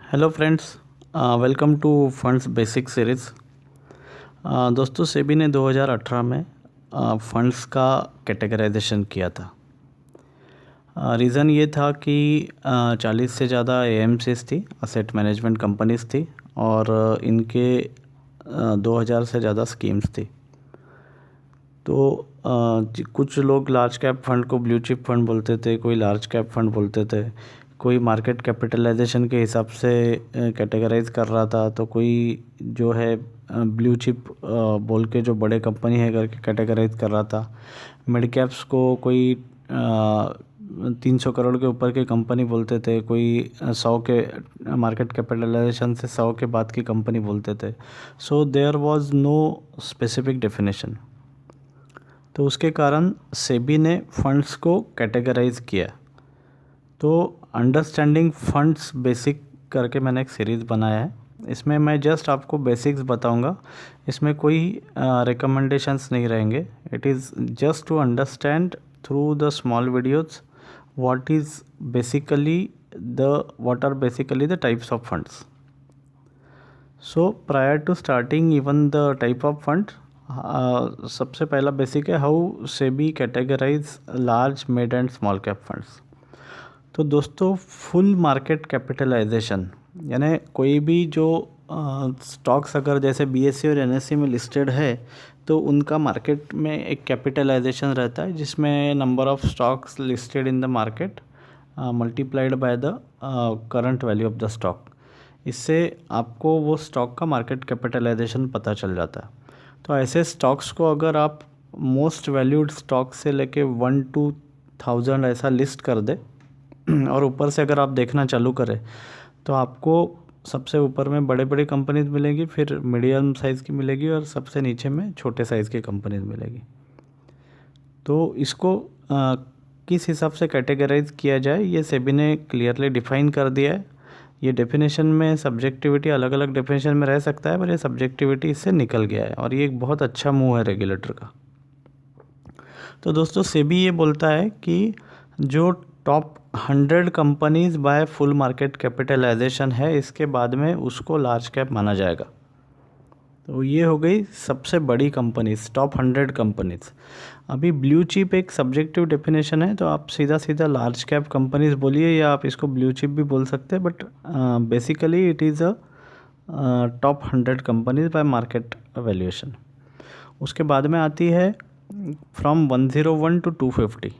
Hello friends, welcome to funds basic series. दोस्तों, सेबी ने 2018 में फंड्स का कैटेगराइजेशन किया था। रीज़न ये था कि 40 से ज़्यादा एएमसीज थी, असेट मैनेजमेंट कंपनीज थी, और इनके 2000 से ज़्यादा स्कीम्स थी। तो कुछ लोग लार्ज कैप फंड को ब्लू चिप फंड बोलते थे, कोई लार्ज कैप फंड बोलते थे, कोई मार्केट कैपिटलाइजेशन के हिसाब से कैटेगराइज कर रहा था, तो कोई जो है ब्लू चिप बोल के जो बड़े कंपनी है करके कैटेगराइज कर रहा था। मिड कैप्स को कोई 300 करोड़ के ऊपर के कंपनी बोलते थे, कोई 100 के मार्केट कैपिटलाइजेशन से 100 के बाद की कंपनी बोलते थे। So there was no specific definition. तो उसके कारण सेबी ने फंड्स को कैटेगराइज किया। तो अंडरस्टैंडिंग फंड्स बेसिक करके मैंने एक सीरीज़ बनाया है। इसमें मैं जस्ट आपको बेसिक्स बताऊंगा, इसमें कोई रिकमेंडेशंस नहीं रहेंगे। It is just to understand through the small videos what are basically the types of funds. So prior to starting even the type of fund, सबसे पहला बेसिक है how SEBI categorise large mid and small cap funds. तो दोस्तों, full market capitalisation यानी कोई भी जो stocks अगर जैसे बीएससी और एनएससी में लिस्टेड है तो उनका मार्केट में एक कैपिटलाइजेशन रहता है, जिसमें number of stocks listed in the market multiplied by the current value of the stock. इससे आपको वो स्टॉक का मार्केट कैपिटलाइजेशन पता चल जाता है। तो ऐसे स्टॉक्स को अगर आप मोस्ट वैल्यूड स्टॉक से लेके 1 to 1000 ऐसा लिस्ट कर दे और ऊपर से अगर आप देखना चालू करें तो आपको सबसे ऊपर में बड़े बड़े कंपनीज मिलेगी, फिर मीडियम साइज़ की मिलेगी और सबसे नीचे में छोटे साइज़ की कंपनीज मिलेगी। तो इसको किस हिसाब से कैटेगराइज किया जाए ये सेबी ने क्लियरली डिफाइन कर दिया है। ये डेफिनेशन में सब्जेक्टिविटी अलग अलग डेफिनेशन में रह सकता है, पर ये सब्जेक्टिविटी इससे निकल गया है और ये एक बहुत अच्छा मूव है रेगुलेटर का। तो दोस्तों, सेबी ये बोलता है कि जो top 100 companies by full market capitalisation है, इसके बाद में उसको लार्ज कैप माना जाएगा। तो ये हो गई सबसे बड़ी कंपनीज, टॉप 100 कंपनीज। अभी ब्लू चिप एक सब्जेक्टिव डेफिनेशन है, तो आप सीधा सीधा लार्ज कैप कंपनीज बोलिए या आप इसको ब्लू चिप भी बोल सकते हैं, but basically it is a top 100 companies bye market valuation. उसके बाद में आती है from 101 to 250।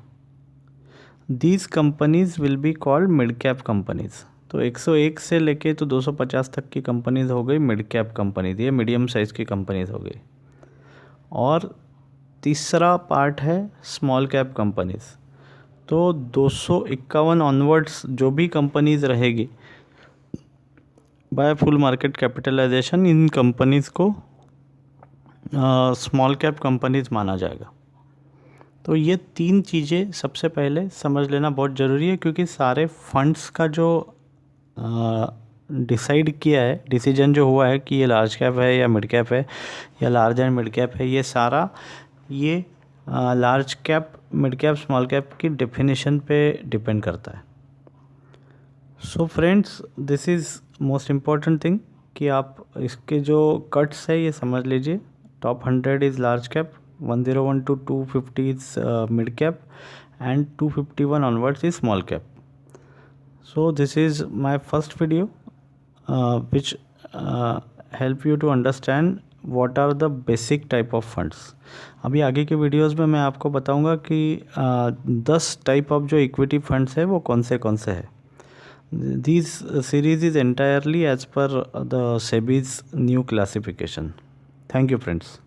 These companies will be called mid cap companies. तो 101 से लेके तो 250 तक की कंपनीज हो गई मिड कैप कंपनीज, ये मीडियम साइज़ की कंपनीज हो गई। और तीसरा पार्ट है स्मॉल कैप कंपनीज। तो 251 ऑनवर्ड्स जो भी कंपनीज रहेगी बाय फुल मार्केट कैपिटलाइजेशन, इन कंपनीज को स्मॉल कैप कंपनीज माना जाएगा। तो ये 3 चीज़ें सबसे पहले समझ लेना बहुत ज़रूरी है, क्योंकि सारे फंड्स का जो डिसाइड किया है, डिसीजन जो हुआ है कि ये लार्ज कैप है या मिड कैप है या लार्ज एंड मिड कैप है, ये सारा ये large cap, mid cap, small cap की डेफिनेशन पे डिपेंड करता है। So friends, this is most important thing कि आप इसके जो कट्स है ये समझ लीजिए। Top 100 is large cap, 101 to 250 is mid cap, and 251 onwards is small cap. So this is my first video which help you to understand what are the basic type of funds. अभी आगे के videos में मैं आपको बताऊंगा कि 10 type of जो equity funds है वो कौन से है। This series is entirely as per the SEBI's new classification. Thank you friends.